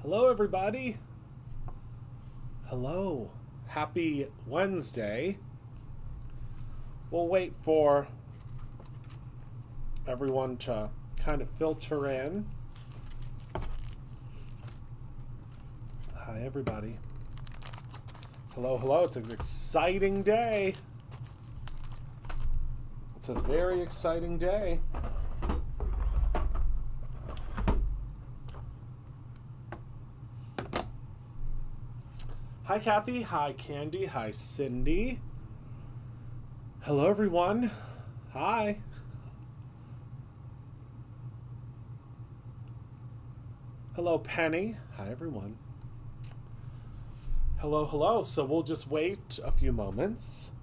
Hello, everybody. Hello. Happy Wednesday. We'll wait for everyone to kind of filter in. Hi, everybody. Hello, hello. It's an exciting day. It's a very exciting day. Hi, Kathy. Hi, Candy. Hi, Cindy. Hello, everyone. Hi. Hello, Penny. Hi, everyone. Hello, hello. So we'll just wait a few moments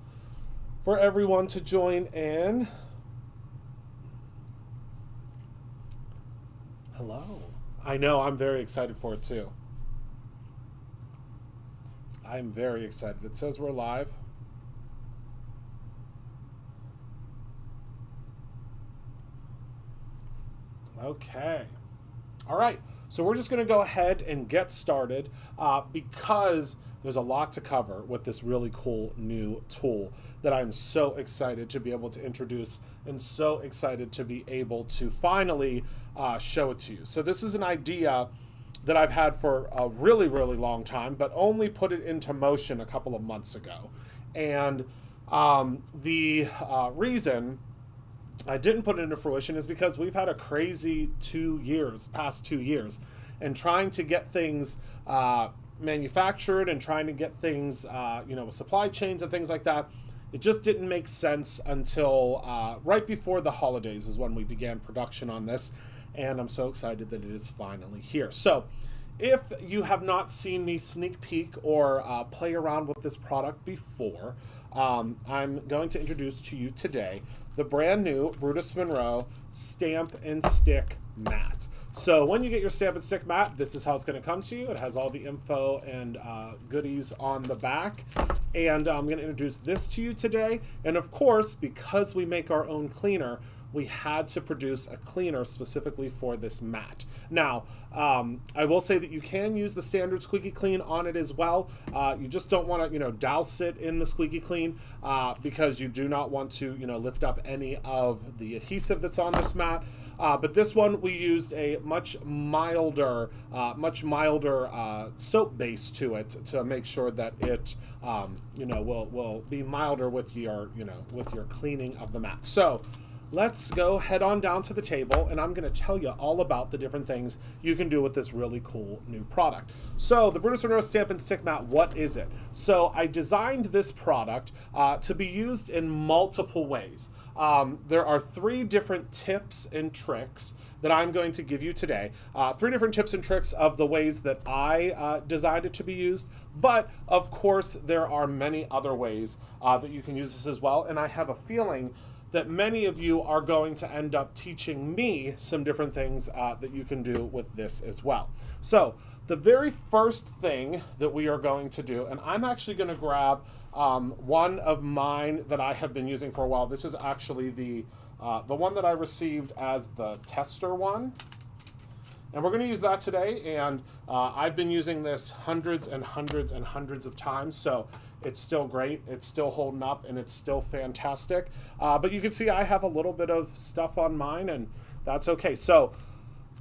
for everyone to join in. Hello. I know, I'm very excited for it too. I'm very excited. It says we're live. Okay. All right. So we're just going to go ahead and get started because there's a lot to cover with this really cool new tool that I'm so excited to be able to introduce and so excited to be able to finally show it to you. So this is an idea that I've had for a really, really long time, but only put it into motion a couple of months ago. And the reason I didn't put it into fruition is because we've had a crazy past 2 years, and trying to get things manufactured and trying to get things, with supply chains and things like that. It just didn't make sense until right before the holidays is when we began production on this. And I'm so excited that it is finally here. So if you have not seen me sneak peek or play around with this product before, I'm going to introduce to you today the brand new Brutus Monroe Stamp and Stick Mat. So when you get your Stamp and Stick mat, this is how it's going to come to you. It has all the info and goodies on the back. And I'm going to introduce this to you today. And of course, because we make our own cleaner, we had to produce a cleaner specifically for this mat. Now, I will say that you can use the standard squeaky clean on it as well. You just don't want to, douse it in the squeaky clean because you do not want to, lift up any of the adhesive that's on this mat. But this one, we used a much milder soap base to it to make sure that it, will be milder with your cleaning of the mat. So let's go head on down to the table, and I'm going to tell you all about the different things you can do with this really cool new product. So the Brutus Monroe Stamp and Stick Mat, what is it? So I designed this product to be used in multiple ways. There are 3 different tips and tricks that I'm going to give you today. 3 different tips and tricks of the ways that I designed it to be used. But of course, there are many other ways that you can use this as well. And I have a feeling that many of you are going to end up teaching me some different things that you can do with this as well. So the very first thing that we are going to do, and I'm actually going to grab one of mine that I have been using for a while. This is actually the one that I received as the tester one. And we're going to use that today, and I've been using this hundreds and hundreds and hundreds of times, so it's still great, it's still holding up, and it's still fantastic. But you can see I have a little bit of stuff on mine, and that's okay. So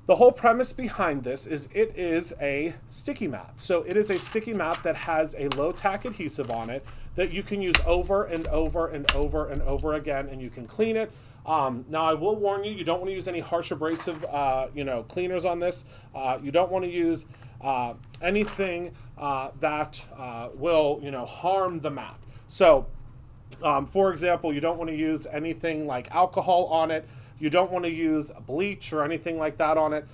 the whole premise behind this is it is a sticky mat. So it is a sticky mat that has a low tack adhesive on it that you can use over and over and over and over again, and you can clean it. Now I will warn you, you don't want to use any harsh abrasive, cleaners on this. You don't want to use anything that will, harm the mat. So, for example, you don't want to use anything like alcohol on it. You don't want to use bleach or anything like that on it.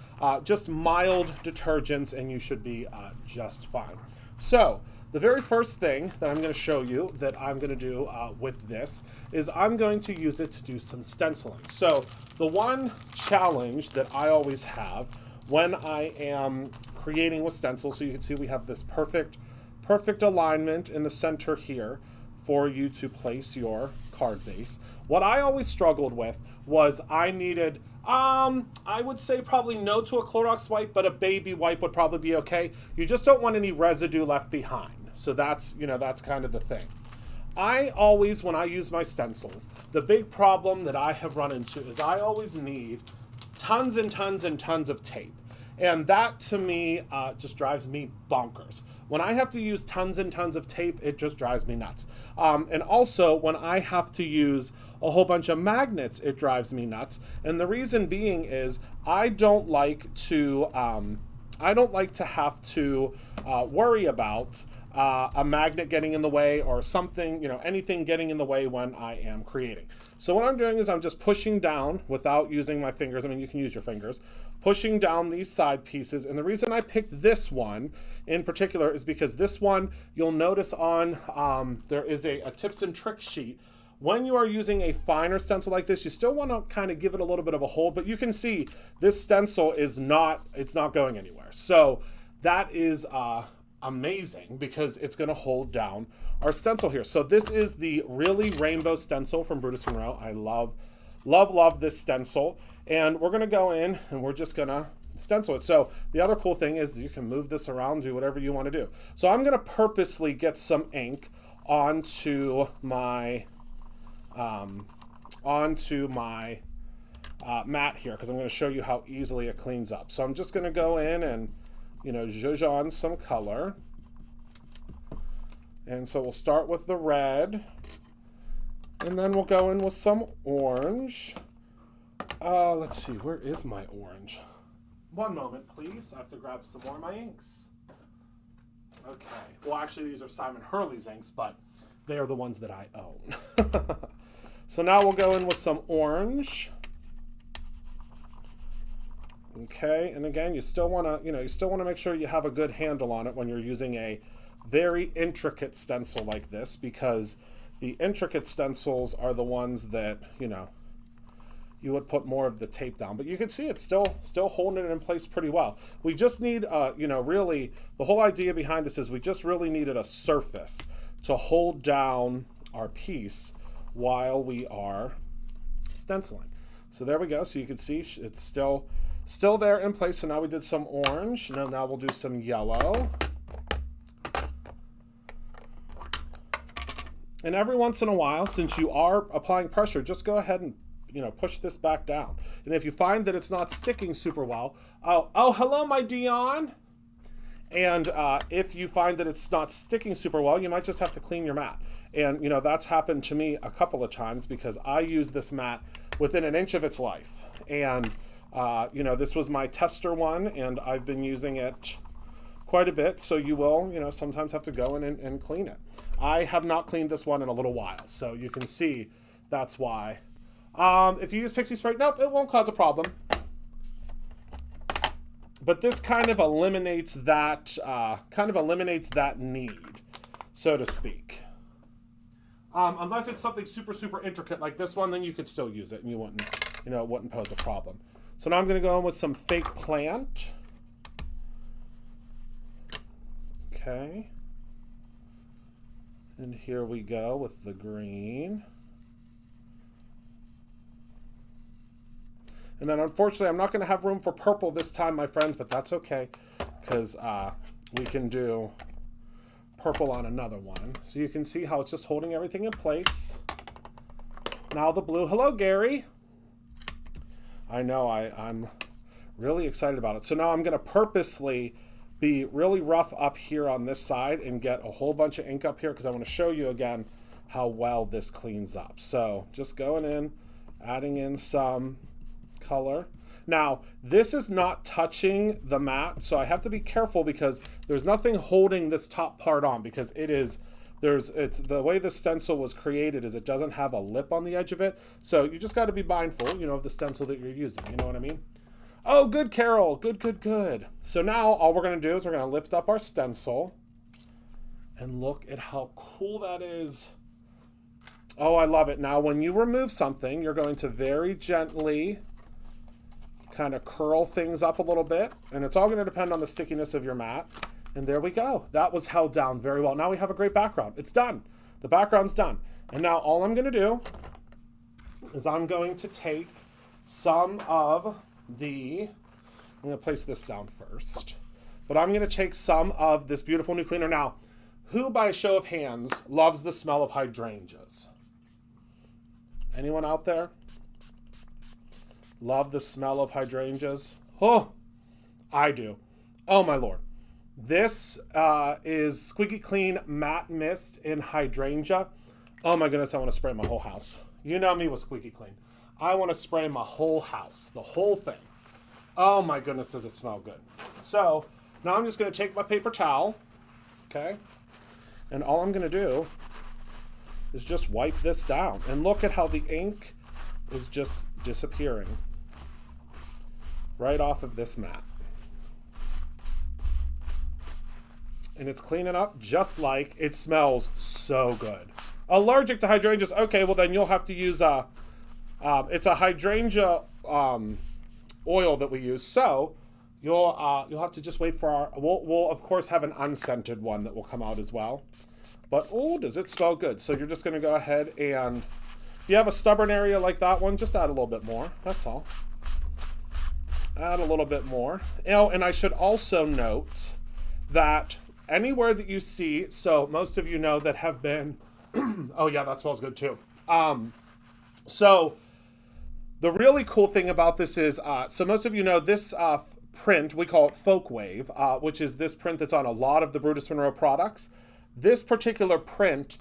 Just mild detergents, and you should be just fine. So the very first thing that I'm going to show you that I'm going to do with this is I'm going to use it to do some stenciling. So the one challenge that I always have when I am creating with stencil, so you can see we have this perfect alignment in the center here, for you to place your card base. What I always struggled with was I needed, I would say probably no to a Clorox wipe, but a baby wipe would probably be okay. You just don't want any residue left behind. So that's, you know, that's kind of the thing. I always, when I use my stencils, the big problem that I have run into is I always need tons and tons and tons of tape. And that to me just drives me bonkers. When I have to use tons and tons of tape, it just drives me nuts. And also when I have to use a whole bunch of magnets, it drives me nuts. And the reason being is I don't like to have to worry about a magnet getting in the way or something, you know, anything getting in the way when I am creating. So what I'm doing is I'm just pushing down without using my fingers. I mean, you can use your fingers, pushing down these side pieces. And the reason I picked this one in particular is because this one, you'll notice on, there is a tips and tricks sheet. When you are using a finer stencil like this, you still want to kind of give it a little bit of a hold, but you can see this stencil is not, it's not going anywhere. So that is amazing because it's going to hold down our stencil here. So this is the Really Rainbow Stencil from Brutus Monroe. I love this stencil. And we're going to go in and we're just going to stencil it. So the other cool thing is you can move this around, do whatever you want to do. So I'm going to purposely get some ink onto my mat here because I'm going to show you how easily it cleans up. So I'm just going to go in and, you know, zhuzh on some color. And so we'll start with the red, and then we'll go in with some orange. Let's see, where is my orange? One moment, please. I have to grab some more of my inks. Okay. Well, actually, these are Simon Hurley's inks, but they are the ones that I own. So now we'll go in with some orange. Okay, and again, you still want to, you know, you still want to make sure you have a good handle on it when you're using a very intricate stencil like this, because the intricate stencils are the ones that, you know, you would put more of the tape down. But you can see it's still holding it in place pretty well. We just need, you know, really, the whole idea behind this is we just really needed a surface to hold down our piece while we are stenciling. So there we go. So you can see it's still there in place. So now we did some orange. Now we'll do some yellow. And every once in a while, since you are applying pressure, just go ahead and, you know, push this back down. And if you find that it's not sticking super well, oh, hello, my Dion. And if you find that it's not sticking super well, you might just have to clean your mat. And, you know, that's happened to me a couple of times because I use this mat within an inch of its life. And, you know, this was my tester one, and I've been using it quite a bit, so you will, you know, sometimes have to go in and clean it. I have not cleaned this one in a little while, so you can see that's why. If you use Pixie Spray, nope, it won't cause a problem. But this kind of eliminates that need, so to speak. Unless it's something super intricate like this one, then you could still use it and you wouldn't, you know, it wouldn't pose a problem. So now I'm going to go in with some fake plant. Okay. And here we go with the green. And then unfortunately, I'm not going to have room for purple this time, my friends, but that's okay because we can do purple on another one. So you can see how it's just holding everything in place. Now the blue. Hello, Gary. I know I'm really excited about it. So now I'm going to purposely be really rough up here on this side and get a whole bunch of ink up here because I want to show you again how well this cleans up. So just going in, adding in some color. Now, this is not touching the mat, so I have to be careful because there's nothing holding this top part on because it's the way the stencil was created is it doesn't have a lip on the edge of it. So you just got to be mindful, you know, of the stencil that you're using. You know what I mean? Oh, good, Carol. Good. So now all we're going to do is we're going to lift up our stencil and look at how cool that is. Oh, I love it. Now, when you remove something, you're going to very gently kind of curl things up a little bit, and it's all going to depend on the stickiness of your mat. And there we go. That was held down very well. Now we have a great background. It's done. The background's done. And now all I'm going to do is I'm going to take some of the, I'm going to place this down first, but I'm going to take some of this beautiful new cleaner. Now, who by a show of hands loves the smell of hydrangeas? Anyone out there? Love the smell of hydrangeas? Oh, I do. Oh my Lord. This is Squeaky Clean Matte Mist in Hydrangea. Oh my goodness, I want to spray my whole house. You know me with Squeaky Clean. I want to spray my whole house, the whole thing. Oh my goodness, does it smell good. So now I'm just going to take my paper towel, okay? And all I'm going to do is just wipe this down. And look at how the ink is just disappearing right off of this mat. And it's cleaning up just like it smells so good. Allergic to hydrangeas? Okay, well then you'll have to use it's a hydrangea oil that we use. So you'll have to just wait for our. We'll of course have an unscented one that will come out as well. But oh, does it smell good? So you're just going to go ahead and if you have a stubborn area like that one, just add a little bit more. That's all. Add a little bit more. Oh, and I should also note that anywhere that you see, so most of you know that have been, oh yeah, that smells good too. So the really cool thing about this is, so most of you know this print, we call it Folk Wave, which is this print that's on a lot of the Brutus Monroe products. This particular print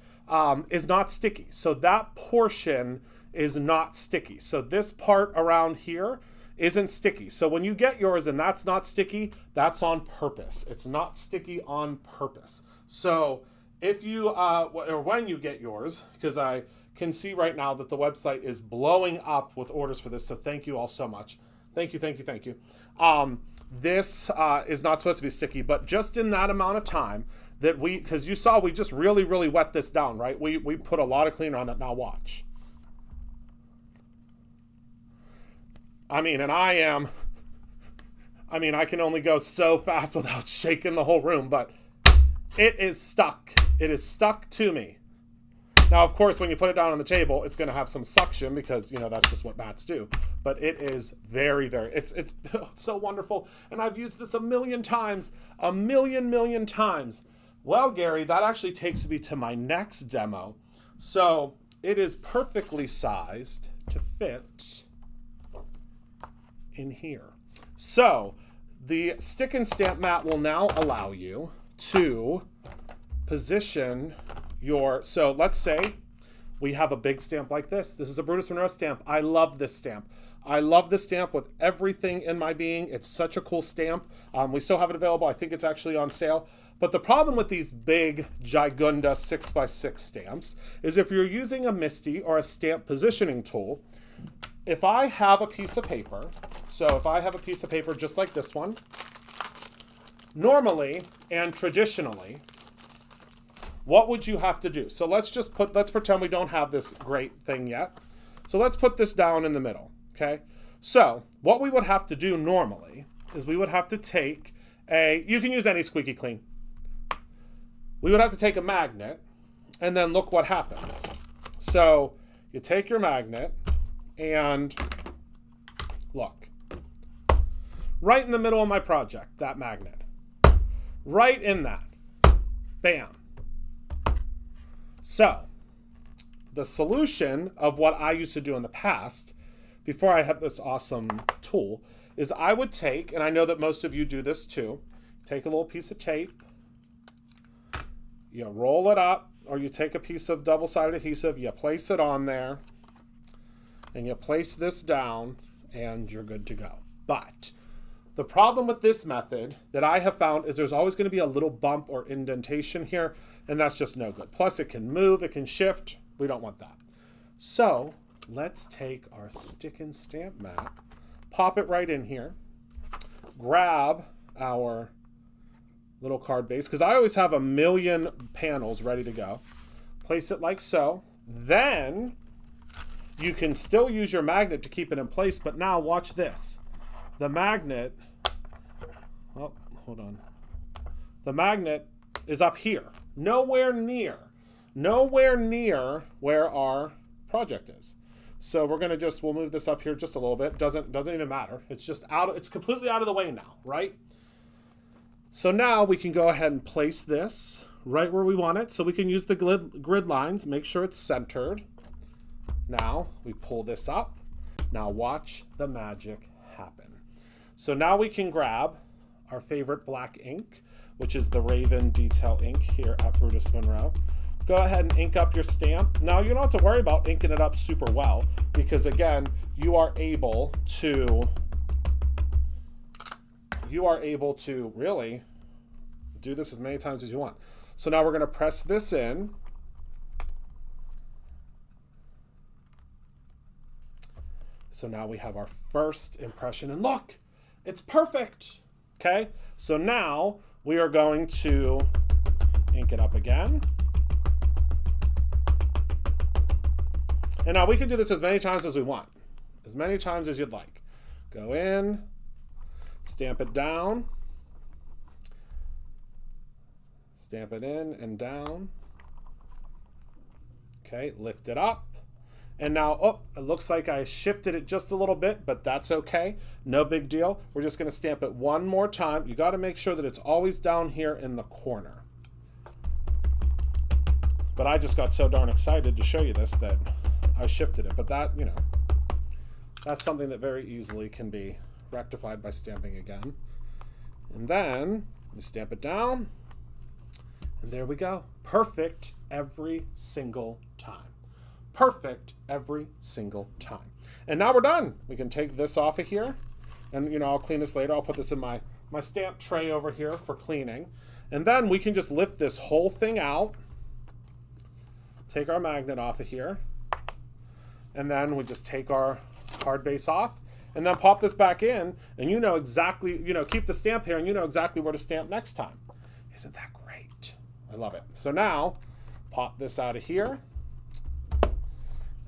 is not sticky. So that portion is not sticky. So this part around here isn't sticky. So when you get yours and that's not sticky, that's on purpose. It's not sticky on purpose. So if you, or when you get yours, because I can see right now that the website is blowing up with orders for this. So thank you all so much. Thank you, thank you, thank you. This is not supposed to be sticky, but just in that amount of time that because you saw we just really, really wet this down, right? We put a lot of cleaner on it. Now watch. I mean, and I can only go so fast without shaking the whole room, but it is stuck. It is stuck to me. Now, of course, when you put it down on the table, it's going to have some suction because, you know, that's just what mats do. But it is very, very, it's so wonderful. And I've used this a million times. Well, Gary, that actually takes me to my next demo. So it is perfectly sized to fit in here. So the stick and stamp mat will now allow you to position your, so let's say we have a big stamp like this. This is a Brutus Monroe stamp. I love this stamp. I love this stamp with everything in my being. It's such a cool stamp. We still have it available. I think it's actually on sale. But the problem with these big Gigunda 6x6 stamps is if you're using a MISTI or a stamp positioning tool, if I have a piece of paper, so if I have a piece of paper just like this one, normally and traditionally, what would you have to do? So let's pretend we don't have this great thing yet. So let's put this down in the middle, okay? So what we would have to do normally is we would have to take you can use any Squeaky Clean. We would have to take a magnet and then look what happens. So you take your magnet and look. Right in the middle of my project, that magnet. Right in that. Bam. So, the solution of what I used to do in the past, before I had this awesome tool, is I would take, and I know that most of you do this too, take a little piece of tape, you roll it up, or you take a piece of double-sided adhesive, you place it on there, and you place this down, and you're good to go. But the problem with this method that I have found is there's always going to be a little bump or indentation here, and that's just no good. Plus, it can move, it can shift. We don't want that. So let's take our stick and stamp mat, pop it right in here, grab our little card base, because I always have a million panels ready to go. Place it like so. Then you can still use your magnet to keep it in place, but now watch this. The magnet, oh, hold on. The magnet is up here, nowhere near nowhere near where our project is. So we're gonna we'll move this up here just a little bit. Doesn't even matter. It's just it's completely out of the way now, right? So now we can go ahead and place this right where we want it. So we can use the grid lines, make sure it's centered. Now we pull this up. Now watch the magic happen. So now we can grab our favorite black ink, which is the Raven Detail ink here at Brutus Monroe. Go ahead and ink up your stamp. Now you don't have to worry about inking it up super well because again, you are able to really do this as many times as you want. So now we're going to press this in. So now we have our first impression and look, it's perfect. Okay, so now we are going to ink it up again. And now we can do this as many times as we want, as many times as you'd like. Go in, stamp it down, stamp it in and down. Okay, lift it up. And now, oh, it looks like I shifted it just a little bit, but that's okay. No big deal. We're just gonna stamp it one more time. You gotta make sure that it's always down here in the corner. But I just got so darn excited to show you this that I shifted it, but that, you know, that's something that very easily can be rectified by stamping again. And then we stamp it down, and there we go. Perfect every single time. Perfect every single time. And now we're done. We can take this off of here, and you know, I'll clean this later. I'll put this in my stamp tray over here for cleaning. And then we can just lift this whole thing out, take our magnet off of here, and then we just take our card base off and then pop this back in, and you know exactly, you know, keep the stamp here and you know exactly where to stamp next time. Isn't that great? I love it. So now pop this out of here,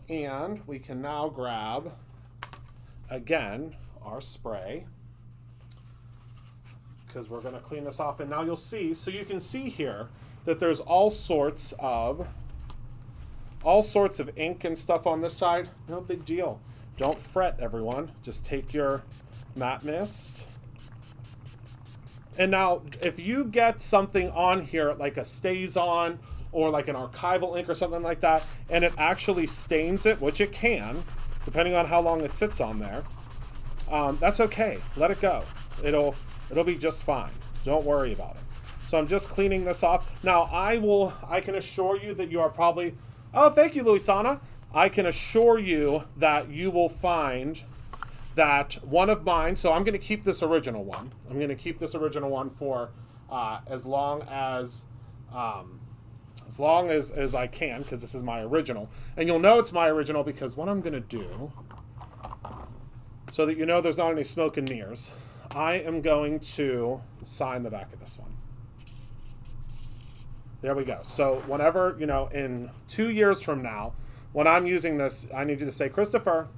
and we can now grab again our spray because we're going to clean this off. And now you'll see, so you can see here that there's all sorts of ink and stuff on this side. No big deal. Don't fret, everyone. Just take your matte mist. And now, if you get something on here, like a StazOn or like an archival ink or something like that, and it actually stains it, which it can, depending on how long it sits on there, that's okay. Let it go. It'll be just fine. Don't worry about it. So I'm just cleaning this off. Now, I can assure you that you are probably... Oh, thank you, Luisana. I can assure you that you will find that one of mine, so I'm going to keep this original one. I'm going to keep this original one for as long as I can, because this is my original. And you'll know it's my original because what I'm going to do, so that you know there's not any smoke and mirrors, I am going to sign the back of this one. There we go. So whenever, you know, in 2 years from now, when I'm using this, I need you to say, Christopher,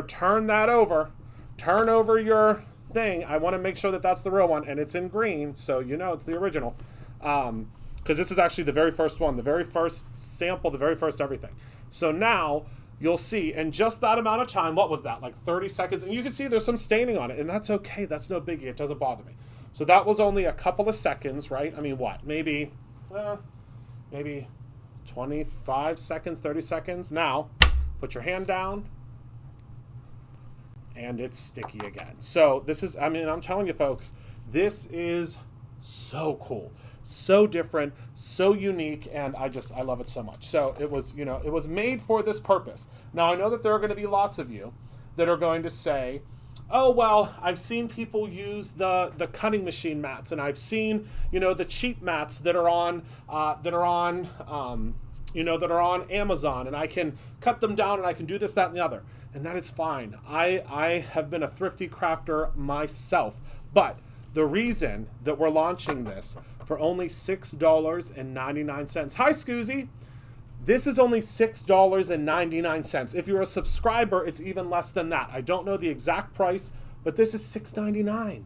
turn that over. Turn over your thing. I want to make sure that that's the real one, and it's in green, so you know it's the original. Because this is actually the very first one, the very first sample, the very first everything. So now you'll see in just that amount of time, what was that, like 30 seconds? And you can see there's some staining on it, and that's okay. That's no biggie. It doesn't bother me. So that was only a couple of seconds, right? I mean, what? Maybe 25 seconds, 30 seconds. Now, put your hand down, and it's sticky again. So this is, I mean, I'm telling you folks, this is so cool, so different, so unique, and I love it so much. So it was, you know, it was made for this purpose. Now I know that there are going to be lots of you that are going to say, oh, well, I've seen people use the cutting machine mats, and I've seen, you know, the cheap mats that are on Amazon, and I can cut them down and I can do this, that, and the other. And that is fine. I have been a thrifty crafter myself, but the reason that we're launching this for only $6.99. Hi, Scoozy. This is only $6.99. If you're a subscriber, it's even less than that. I don't know the exact price, but this is $6.99.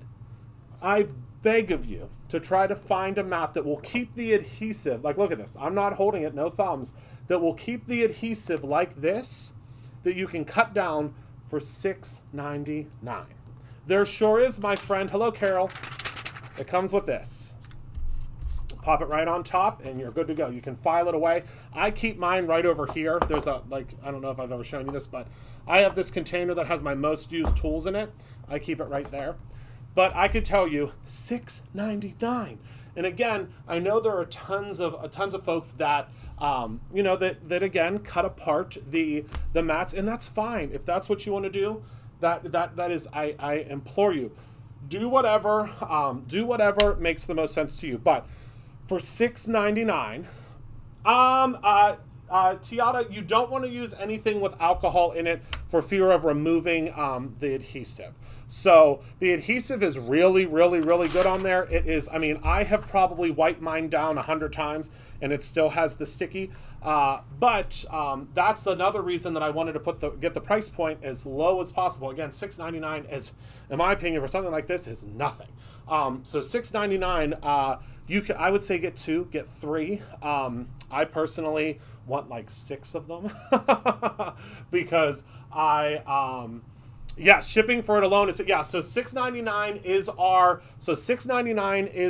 I beg of you to try to find a mat that will keep the adhesive, like look at this, I'm not holding it, no thumbs, that will keep the adhesive like this, that you can cut down for $6.99. There sure is, my friend. Hello, Carol. It comes with this. Pop it right on top and you're good to go. You can file it away. I keep mine right over here. There's a, like, I don't know if I've ever shown you this, but I have this container that has my most used tools in it. I keep it right there. But I could tell you, $6.99. And again, I know there are tons of folks that, you know, that again cut apart the mats, and that's fine if that's what you want to do. That is, I implore you, do whatever makes the most sense to you. But for $6.99, Tiara, you don't want to use anything with alcohol in it for fear of removing the adhesive. So the adhesive is really, really, really good on there. It is, I mean, I have probably wiped mine down 100 times and it still has the sticky. But that's another reason that I wanted to get the price point as low as possible. Again, $6.99 is, in my opinion, for something like this, is nothing. So $6.99, you can, I would say get 2, get 3. I personally want like 6 of them because yeah, shipping for it alone is, yeah, so $6.99 is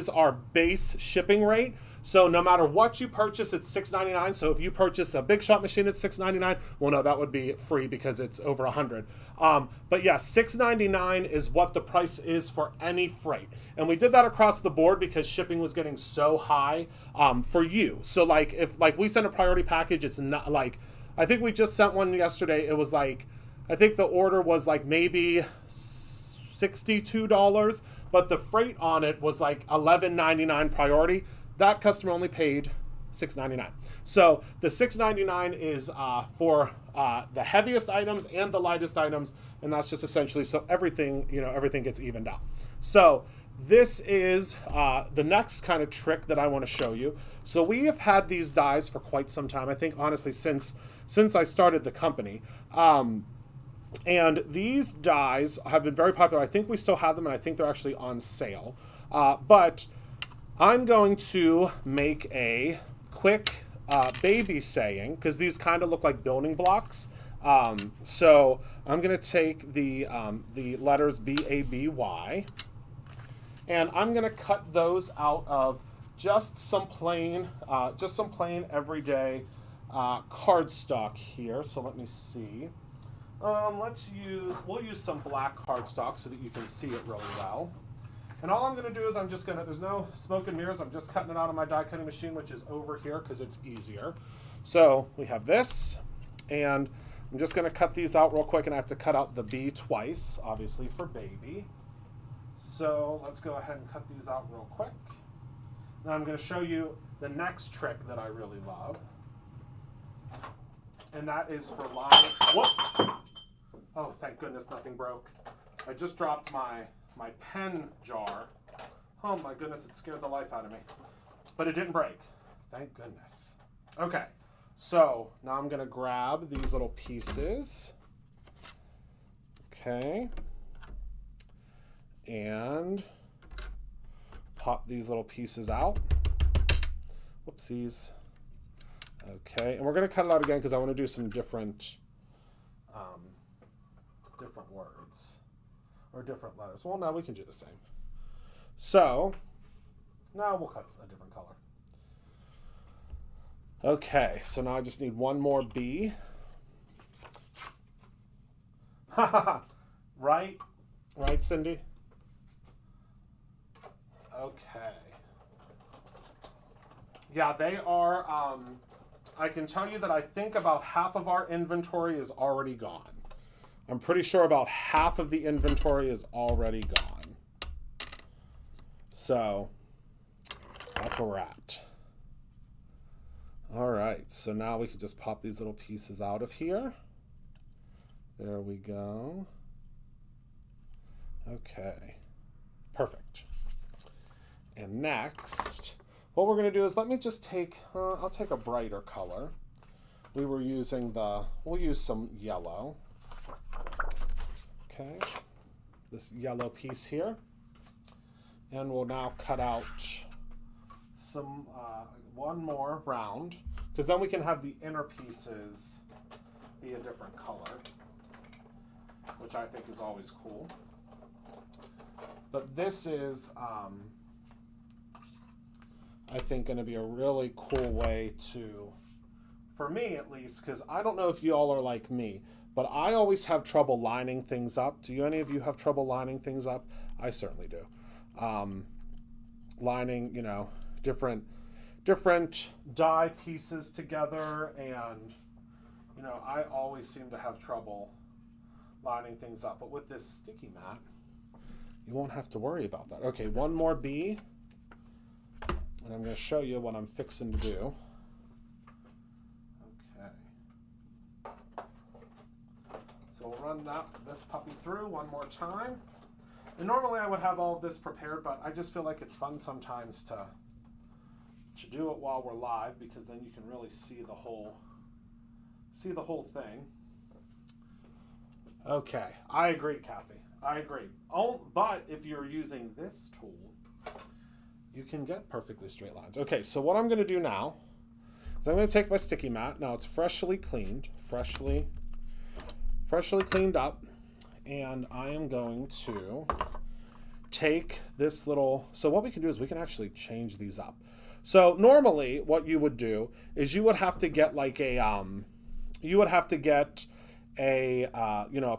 our base shipping rate. So no matter what you purchase, it's $6.99. So if you purchase a Big Shot machine at $6.99, well, no, that would be free because it's over 100. But yeah, $6.99 is what the price is for any freight. And we did that across the board because shipping was getting so high for you. So like if like we send a priority package, it's not like, I think we just sent one yesterday. It was like, I think the order was like maybe $62, but the freight on it was like $11.99 priority. That customer only paid $6.99. So the $6.99 is for the heaviest items and the lightest items, and that's just essentially so everything, you know, everything gets evened out. So this is the next kind of trick that I want to show you. So we have had these dies for quite some time. I think honestly since I started the company. And these dies have been very popular. I think we still have them, and I think they're actually on sale. But I'm going to make a quick baby saying, because these kind of look like building blocks. So I'm going to take the letters B-A-B-Y, and I'm going to cut those out of just some plain everyday cardstock here. So let me see. We'll use some black cardstock so that you can see it really well. And all I'm going to do is there's no smoke and mirrors, I'm just cutting it out of my die cutting machine, which is over here because it's easier. So we have this, and I'm just going to cut these out real quick, and I have to cut out the B twice, obviously for baby. So let's go ahead and cut these out real quick. Now I'm going to show you the next trick that I really love. And that is for line, whoops. Oh, thank goodness nothing broke. I just dropped my pen jar. Oh my goodness, it scared the life out of me. But it didn't break, thank goodness. Okay, so now I'm gonna grab these little pieces. Okay. And pop these little pieces out. Whoopsies. Okay, and we're going to cut it out again because I want to do some different words or different letters. Well, no, we can do the same. So now we'll cut a different color. Okay, so now I just need one more B. Right, Cindy? Okay. Yeah, they are, I can tell you that I think about half of our inventory is already gone. I'm pretty sure about half of the inventory is already gone. So that's where we're at. All right, so now we can just pop these little pieces out of here. There we go. Okay, perfect. And next, what we're going to do is let me just take, I'll take a brighter color. We'll use some yellow. Okay, this yellow piece here. And we'll now cut out some one more round, because then we can have the inner pieces be a different color, which I think is always cool. But this is, I think, going to be a really cool way to, for me at least, because I don't know if you all are like me, but I always have trouble lining things up. Do any of you have trouble lining things up? I certainly do. Lining, you know, different die pieces together, and, you know, I always seem to have trouble lining things up. But with this sticky mat, you won't have to worry about that. Okay, one more bee, and I'm going to show you what I'm fixing to do. So we'll run this puppy through one more time. And normally I would have all of this prepared, but I just feel like it's fun sometimes to do it while we're live, because then you can really see the whole thing. Okay, I agree, Kathy. I agree. But if you're using this tool, you can get perfectly straight lines. Okay, so what I'm going to do now is I'm going to take my sticky mat. Now it's freshly cleaned, freshly cleaned up, and I am going to take this little, so what we can do is we can actually change these up. So normally what you would do is you would have to get like a, a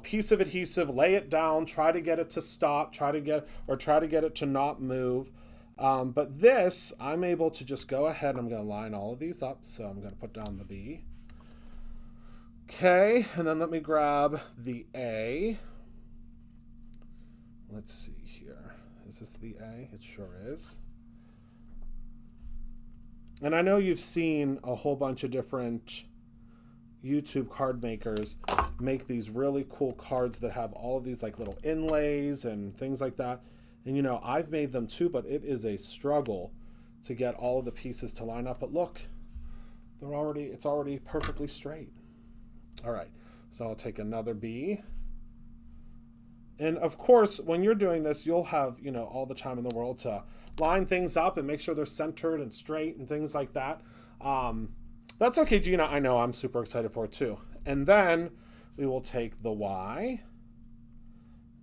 piece of adhesive, lay it down, try to get it to stop, try to get it to not move. But this, I'm able to just go ahead, I'm going to line all of these up. So I'm going to put down the B. Okay, and then let me grab the A. Let's see here. Is this the A? It sure is. And I know you've seen a whole bunch of different YouTube card makers make these really cool cards that have all of these like little inlays and things like that. And you know, I've made them too, but it is a struggle to get all of the pieces to line up. But look, it's already perfectly straight. All right, so I'll take another B. And of course, when you're doing this, you'll have, you know, all the time in the world to line things up and make sure they're centered and straight and things like that. That's okay, Gina. I know, I'm super excited for it too. And then we will take the Y.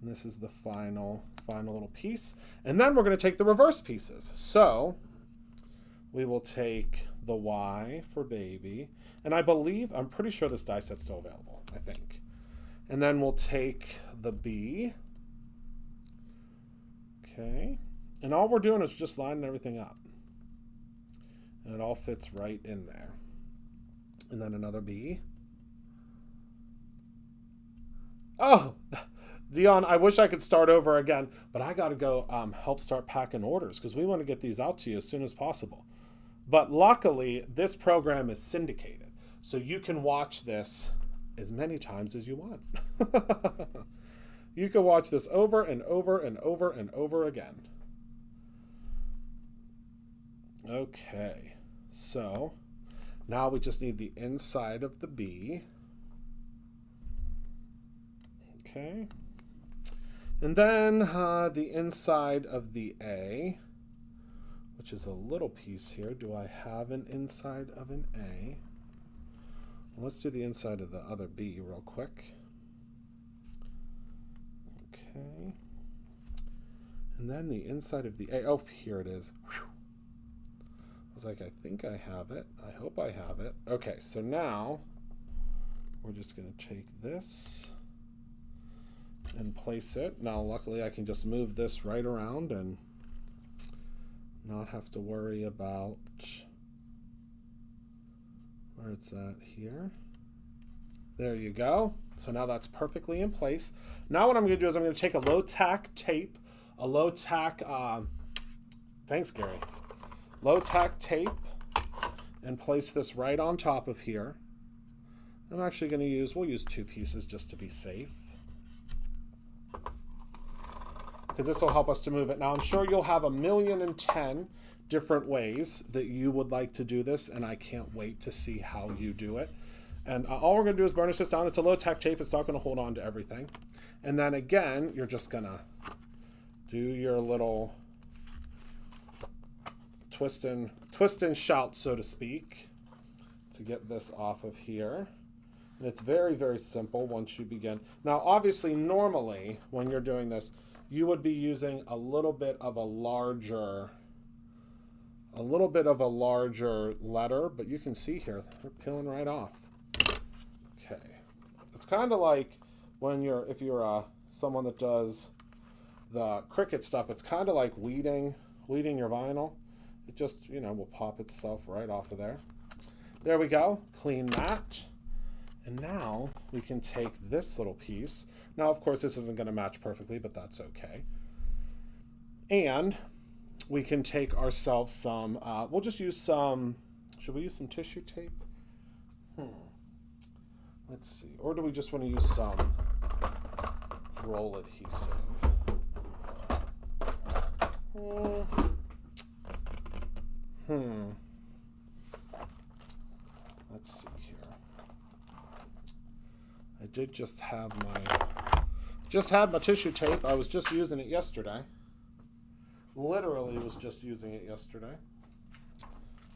And this is the final little piece. And then we're going to take the reverse pieces. So we will take the Y for baby. And I'm pretty sure this die set's still available, I think. And then we'll take the B. Okay. And all we're doing is just lining everything up. And it all fits right in there. And then another B. Oh, Dion, I wish I could start over again, but I got to go help start packing orders because we want to get these out to you as soon as possible. But luckily, this program is syndicated, so you can watch this as many times as you want. You can watch this over and over and over and over again. Okay, so now we just need the inside of the B. Okay. And then the inside of the A, which is a little piece here. Do I have an inside of an A? Well, let's do the inside of the other B real quick. Okay. And then the inside of the A. Oh, here it is. Whew. I was like, I think I have it. I hope I have it. Okay, so now we're just going to take this and place it. Now, luckily, I can just move this right around and not have to worry about where it's at here. There you go. So now that's perfectly in place. Now what I'm going to do is I'm going to take a low-tack tape, thanks, Gary, low-tack tape, and place this right on top of here. I'm actually going to we'll use 2 pieces just to be safe, because this will help us to move it. Now, I'm sure you'll have 1,010,000 different ways that you would like to do this, and I can't wait to see how you do it. And all we're going to do is burnish this down. It's a low-tack tape. It's not going to hold on to everything. And then, again, you're just going to do your little twist and shout, so to speak, to get this off of here. And it's very, very simple once you begin. Now, obviously, normally when you're doing this, you would be using a little bit of a larger letter, but you can see here, they're peeling right off. Okay. It's kind of like when if you're someone that does the Cricut stuff, it's kind of like weeding your vinyl. It just, will pop itself right off of there. There we go. Clean that. And now we can take this little piece. Now, of course, this isn't going to match perfectly, but that's okay. And we can take ourselves some, we'll just use some, should we use some tissue tape? Let's see. Or do we just want to use some roll adhesive? Let's see here. I did just have my tissue tape. I was just using it yesterday. Literally was just using it yesterday.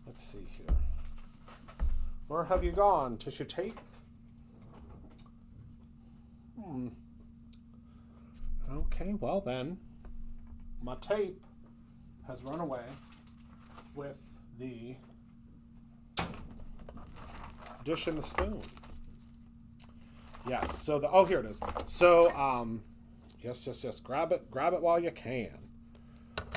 Let's see here. Where have you gone, tissue tape? Okay, well then, my tape has run away with the dish and the spoon. Yes, so here it is. So, yes, grab it while you can.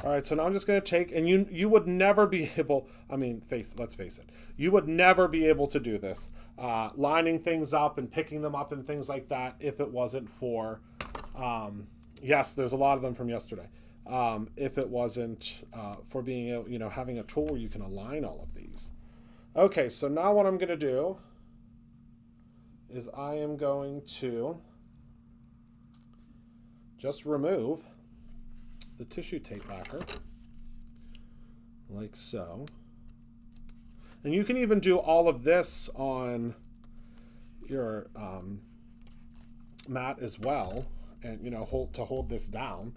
All right, so now I'm just going to take, and you would never be able, let's face it, you would never be able to do this, lining things up and picking them up and things like that if it wasn't for, yes, there's a lot of them from yesterday, if it wasn't for being able, having a tool where you can align all of these. Okay, so now what I'm going to do is I am going to just remove the tissue tape backer, like so. And you can even do all of this on your mat as well, and hold this down.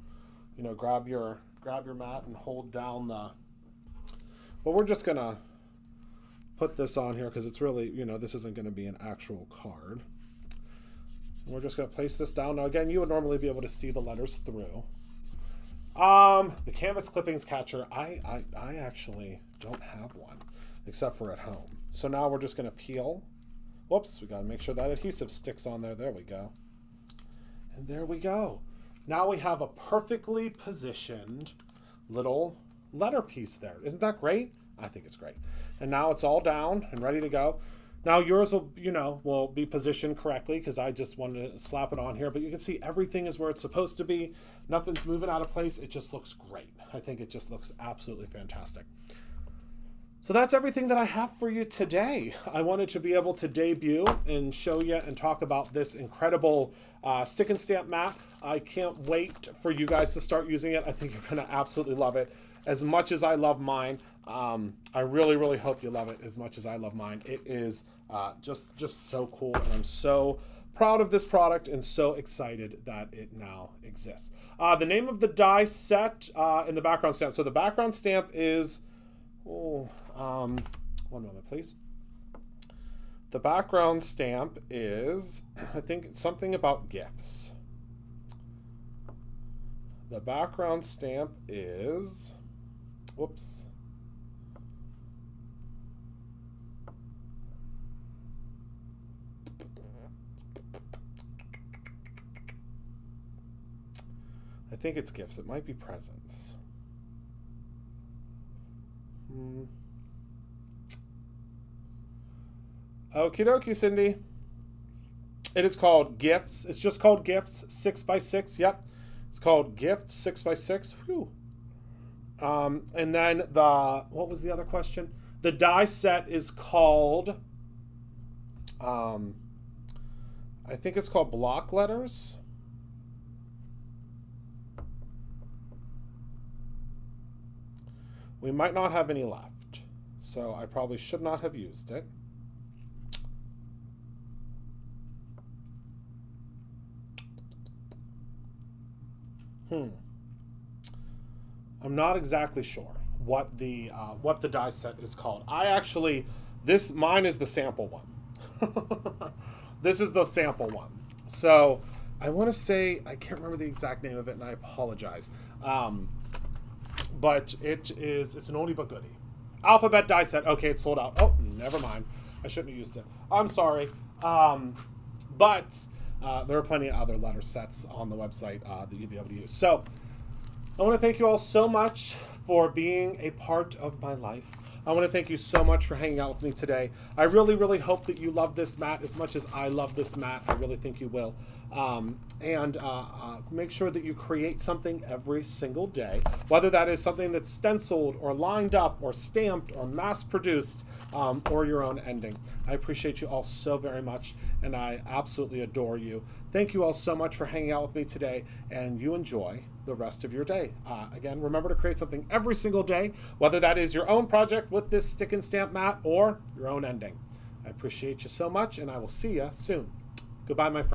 Grab your mat and hold down the. But we're just gonna put this on here because it's really, this isn't going to be an actual card. We're just going to place this down. Now again, you would normally be able to see the letters through. The canvas clippings catcher, I actually don't have one except for at home. So now we're just going to peel. Whoops, we got to make sure that adhesive sticks on there. There we go. And there we go. Now we have a perfectly positioned little letter piece there. Isn't that great? I think it's great. And now it's all down and ready to go. Now yours will be positioned correctly because I just wanted to slap it on here, but you can see everything is where it's supposed to be. Nothing's moving out of place. It just looks great. I think it just looks absolutely fantastic. So that's everything that I have for you today. I wanted to be able to debut and show you and talk about this incredible stick and stamp mat. I can't wait for you guys to start using it. I think you're going to absolutely love it. As much as I love mine, I really, really hope you love it as much as I love mine. It is just so cool, and I'm so proud of this product and so excited that it now exists. The name of the die set in the background stamp. So the background stamp is, one moment, please. The background stamp is, I think, something about gifts. The background stamp is, whoops. I think it's gifts. It might be presents. Okie dokie, Cindy. It is called Gifts. It's just called Gifts 6x6. Yep. It's called Gifts 6x6. Whew. And then what was the other question? The die set is called, I think it's called Block Letters. We might not have any left, so I probably should not have used it. I'm not exactly sure. what the die set is called. Mine is the sample one. This is the sample one. So I want to say, I can't remember the exact name of it, and I apologize. But it's an oldie but goodie. Alphabet die set. Okay, it's sold out. Oh, never mind. I shouldn't have used it. I'm sorry. But there are plenty of other letter sets on the website that you'll be able to use. So I want to thank you all so much for being a part of my life. I want to thank you so much for hanging out with me today. I really, really hope that you love this mat as much as I love this mat. I really think you will. Make sure that you create something every single day, whether that is something that's stenciled or lined up or stamped or mass-produced or your own ending. I appreciate you all so very much, and I absolutely adore you. Thank you all so much for hanging out with me today, and you enjoy the rest of your day. Again, remember to create something every single day, whether that is your own project with this stick and stamp mat or your own ending. I appreciate you so much, and I will see you soon. Goodbye, my friends.